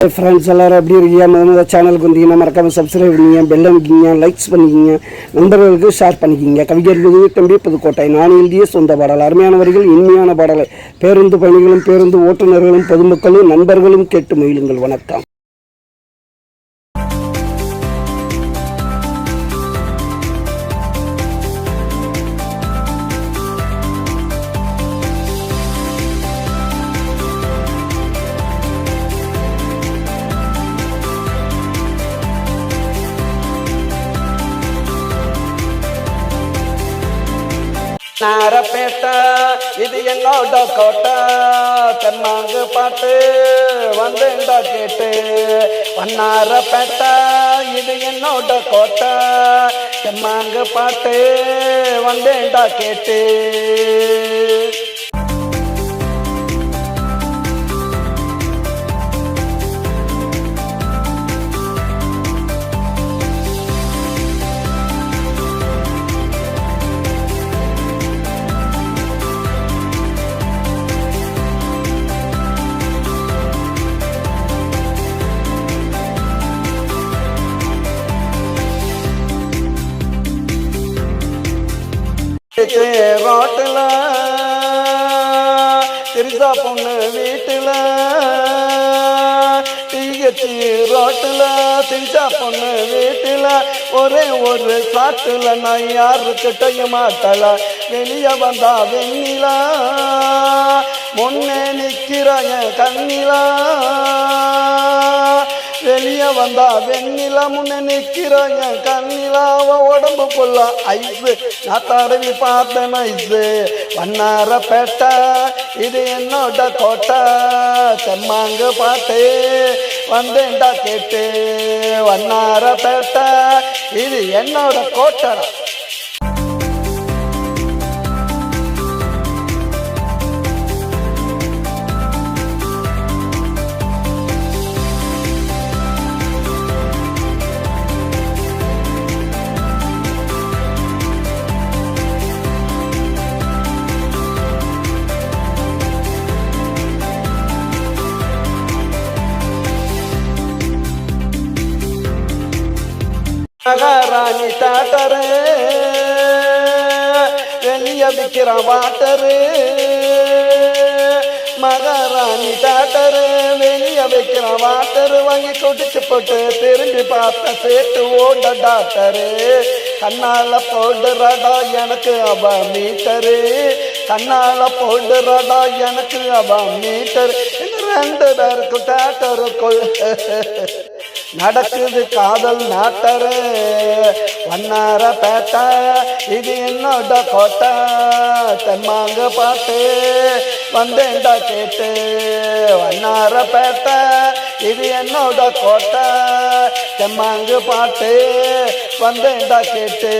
Friends எல்லோரும் எப்படி இருக்கீங்க? முதல்ல சேனலுக்கு வந்தீங்கன்னா மறக்காமல் சப்ஸ்கிரைப் பண்ணிங்க, பெல் அமைக்கிங்க, லைக்ஸ் பண்ணிக்கிங்க, நண்பர்களுக்கு ஷேர் பண்ணிக்கிங்க. கவிஞர் தம்பி புதுக்கோட்டை. நான் எழுதிய சொந்த பாடல். அருமையான வரிகள், இனிமையான பாடலை பேருந்து பயணிகளும் பேருந்து ஓட்டுநர்களும் பொதுமக்களும் நண்பர்களும் கேட்டு மகிழுங்கள். வணக்கம். நாரப்பேட்டை இது என்னோட கோட்டை, தென்னாங்கு பாட்டு வந்துண்டா கேட்டு. வண்ணாரப்பேட்டை இது என்னோட கோட்டை, தென்னாங்கு பாட்டு வந்துண்டா கேட்டு. ரோட்டில் திருசா பொண்ணு வீட்டில், டிஹெச்சி ரோட்டில் திருசா பொண்ணு வீட்டில், ஒரே ஒரு சாட்டில் நான் யாருக்கிட்டையும் மாட்டல. வெளியே வந்தா வெண்ணிலா முன்னே நிற்கிறாய கண்ணிலா, வெளியே வந்தா வெண்ணிலா முன்னே நிற்கிறாய கண்ணிலாவ. உடம்பு புள்ள ஐஸு நான் தடவி பார்த்தேன் ஐஸு. வண்ணாரப்பேட்டை இது என்னோட கோட்டை, தெம்மாங்கு பாட்டு வந்தேன்டா கேட்டு. வண்ணாரப்பேட்டை இது என்னோட கோட்டை. மகாராணி டாட்டரு வெளிய விற்கிற வாட்டரு, மகாராணி டாட்டரு வெளிய வைக்கிற வாட்டரு வாங்கி குடிச்சு போட்டு திரும்பி பார்த்த சேட்டு ஓட டாக்டரு. கண்ணால போடுறடா எனக்கு அவ மீட்டரு, கண்ணால போடுறடா எனக்கு அவ மீட்டரு. ரெண்டு பேருக்கு டாக்டருக்குள் நடக்குது காதல் நாட்டரு. வண்ணாரப்பேட்டை இது என்னோட கோட்டை, தெம்மாங்கு பாட்டு வந்தேன்டா கேட்டு. வண்ணாரப்பேட்டை இது என்னோட கோட்டை, தெம்மாங்கு பாட்டு வந்தேன்டா கேட்டு.